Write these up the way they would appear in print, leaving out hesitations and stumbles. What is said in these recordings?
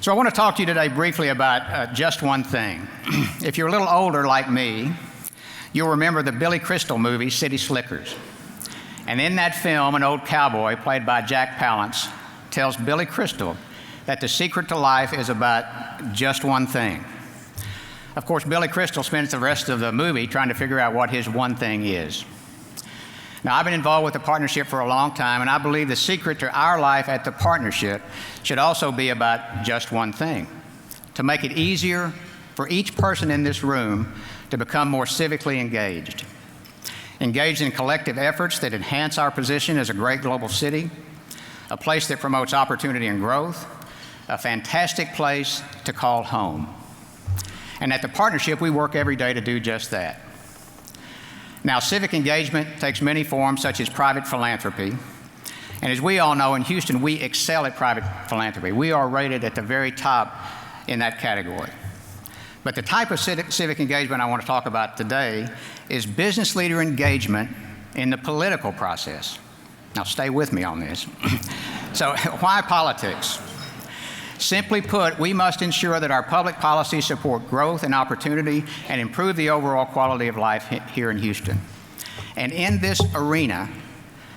So I want to talk to you today briefly about just one thing. If you're a little older like me, you'll remember the Billy Crystal movie, City Slickers. And in that film, an old cowboy, played by Jack Palance, tells Billy Crystal that the secret to life is about just one thing. Of course, Billy Crystal spends the rest of the movie trying to figure out what his one thing is. Now, I've been involved with the Partnership for a long time, and I believe the secret to our life at the Partnership should also be about just one thing: to make it easier for each person in this room to become more civically engaged in collective efforts that enhance our position as a great global city, a place that promotes opportunity and growth, a fantastic place to call home. And at the Partnership, we work every day to do just that. Now, civic engagement takes many forms, such as private philanthropy. And as we all know, in Houston, we excel at private philanthropy. We are rated at the very top in that category. But the type of civic engagement I want to talk about today is business leader engagement in the political process. Now, stay with me on this. So, why politics? Simply put, we must ensure that our public policies support growth and opportunity and improve the overall quality of life here in Houston. And in this arena,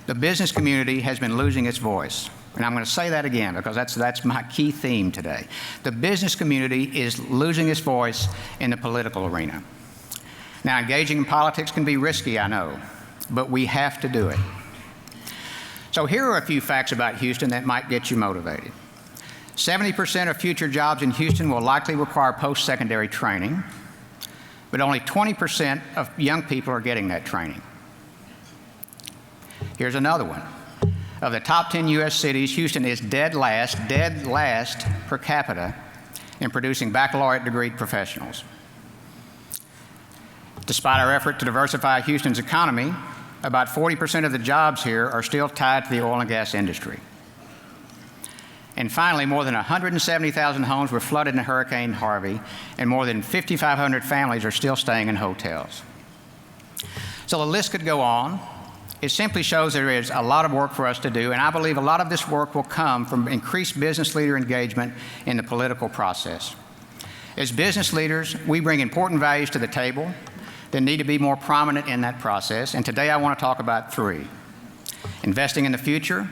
the business community has been losing its voice. And I'm going to say that again because that's my key theme today. The business community is losing its voice in the political arena. Now, engaging in politics can be risky, I know, but we have to do it. So here are a few facts about Houston that might get you motivated. 70% of future jobs in Houston will likely require post-secondary training, but only 20% of young people are getting that training. Here's another one. Of the top 10 U.S. cities, Houston is dead last per capita in producing baccalaureate degree professionals. Despite our effort to diversify Houston's economy, about 40% of the jobs here are still tied to the oil and gas industry. And finally, more than 170,000 homes were flooded in Hurricane Harvey, and more than 5,500 families are still staying in hotels. So the list could go on. It simply shows there is a lot of work for us to do, and I believe a lot of this work will come from increased business leader engagement in the political process. As business leaders, we bring important values to the table that need to be more prominent in that process, and today I want to talk about three: investing in the future,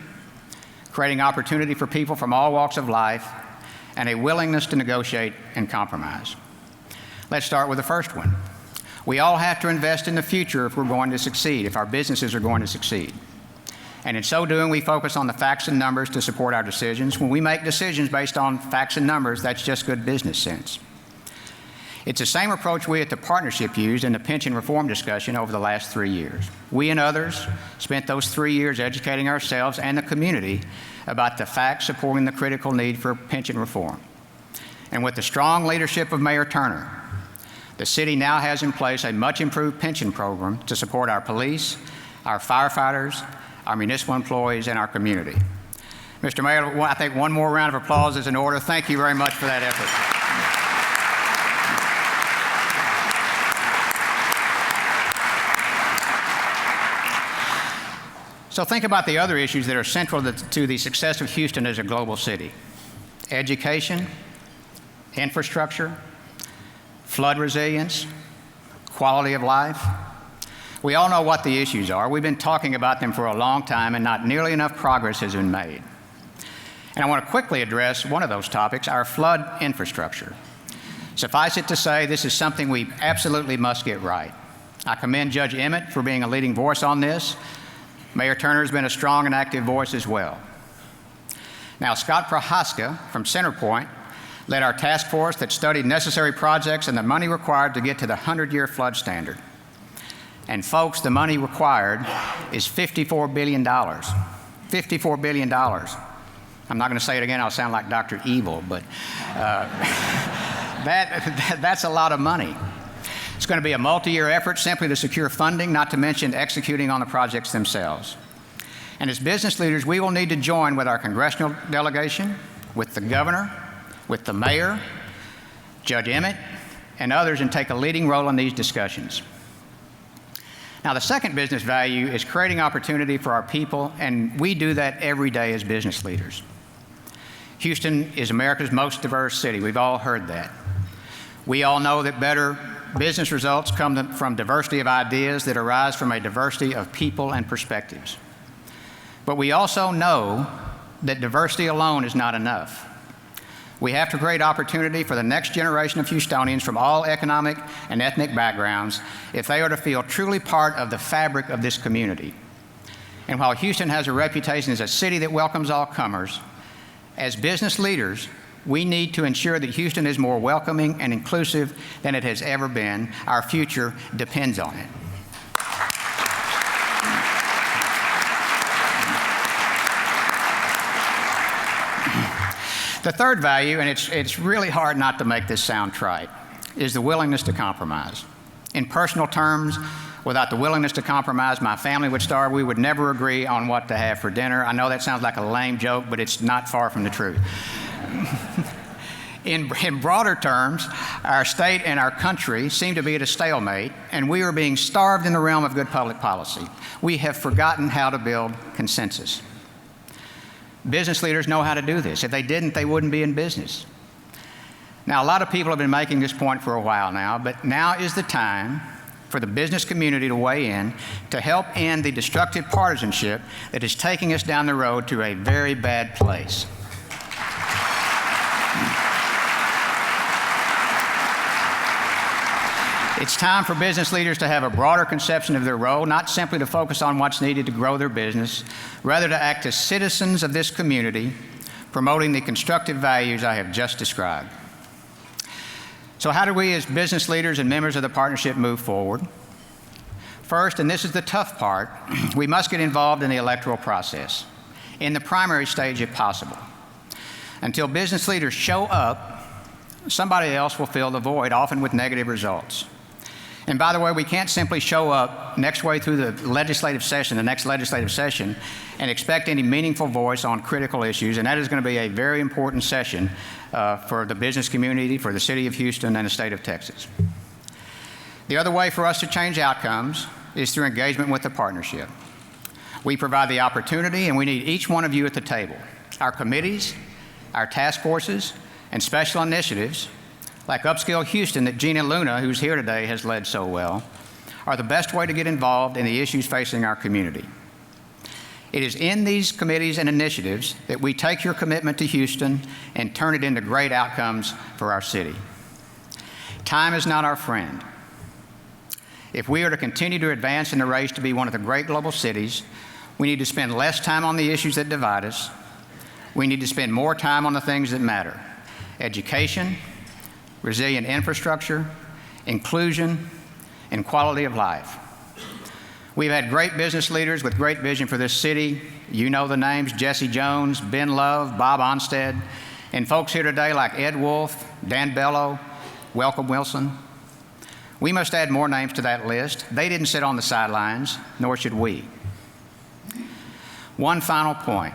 creating opportunity for people from all walks of life, and a willingness to negotiate and compromise. Let's start with the first one. We all have to invest in the future if we're going to succeed, if our businesses are going to succeed. And in so doing, we focus on the facts and numbers to support our decisions. When we make decisions based on facts and numbers, that's just good business sense. It's the same approach we at the Partnership used in the pension reform discussion over the last 3 years. We and others spent those 3 years educating ourselves and the community about the facts supporting the critical need for pension reform. And with the strong leadership of Mayor Turner, the city now has in place a much improved pension program to support our police, our firefighters, our municipal employees, and our community. Mr. Mayor, I think one more round of applause is in order. Thank you very much for that effort. So think about the other issues that are central to the success of Houston as a global city: education, infrastructure, flood resilience, quality of life. We all know what the issues are. We've been talking about them for a long time, and not nearly enough progress has been made. And I want to quickly address one of those topics: our flood infrastructure. Suffice it to say, this is something we absolutely must get right. I commend Judge Emmett for being a leading voice on this. Mayor Turner has been a strong and active voice as well. Now, Scott Prohaska from Centerpoint led our task force that studied necessary projects and the money required to get to the 100-year flood standard. And folks, the money required is $54 billion. $54 billion. I'm not going to say it again, I'll sound like Dr. Evil, but that's a lot of money. It's going to be a multi-year effort simply to secure funding, not to mention executing on the projects themselves. And as business leaders, we will need to join with our congressional delegation, with the governor, with the mayor, Judge Emmett, and others, and take a leading role in these discussions. Now, the second business value is creating opportunity for our people, and we do that every day as business leaders. Houston is America's most diverse city. We've all heard that. We all know that better business results come from diversity of ideas that arise from a diversity of people and perspectives. But we also know that diversity alone is not enough. We have to create opportunity for the next generation of Houstonians from all economic and ethnic backgrounds if they are to feel truly part of the fabric of this community. And while Houston has a reputation as a city that welcomes all comers, as business leaders, we need to ensure that Houston is more welcoming and inclusive than it has ever been. Our future depends on it. The third value, and it's really hard not to make this sound trite, is the willingness to compromise. In personal terms, without the willingness to compromise, my family would starve. We would never agree on what to have for dinner. I know that sounds like a lame joke, but it's not far from the truth. In broader terms, our state and our country seem to be at a stalemate, and we are being starved in the realm of good public policy. We have forgotten how to build consensus. Business leaders know how to do this. If they didn't, they wouldn't be in business. Now, a lot of people have been making this point for a while now, but now is the time for the business community to weigh in to help end the destructive partisanship that is taking us down the road to a very bad place. It's time for business leaders to have a broader conception of their role, not simply to focus on what's needed to grow their business, rather to act as citizens of this community, promoting the constructive values I have just described. So how do we as business leaders and members of the partnership move forward? First, and this is the tough part, we must get involved in the electoral process, in the primary stage if possible. Until business leaders show up, somebody else will fill the void, often with negative results. And by the way, we can't simply show up next way through the legislative session, the next legislative session, and expect any meaningful voice on critical issues, and that is going to be a very important session for the business community, for the city of Houston, and the state of Texas. The other way for us to change outcomes is through engagement with the partnership. We provide the opportunity, and we need each one of you at the table. Our committees, our task forces, and special initiatives, like Upscale Houston that Gina Luna, who's here today, has led so well, are the best way to get involved in the issues facing our community. It is in these committees and initiatives that we take your commitment to Houston and turn it into great outcomes for our city. Time is not our friend. If we are to continue to advance in the race to be one of the great global cities, we need to spend less time on the issues that divide us. We need to spend more time on the things that matter: education, resilient infrastructure, inclusion, and quality of life. We've had great business leaders with great vision for this city. You know the names: Jesse Jones, Ben Love, Bob Onstead, and folks here today like Ed Wolf, Dan Bello, Welcome Wilson. We must add more names to that list. They didn't sit on the sidelines, nor should we. One final point.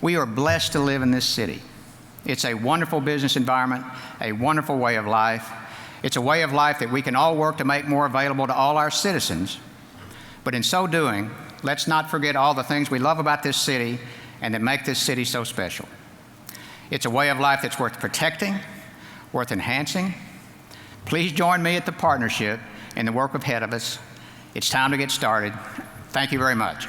We are blessed to live in this city. It's a wonderful business environment, a wonderful way of life. It's a way of life that we can all work to make more available to all our citizens. But in so doing, let's not forget all the things we love about this city and that make this city so special. It's a way of life that's worth protecting, worth enhancing. Please join me at the partnership in the work ahead of us. It's time to get started. Thank you very much.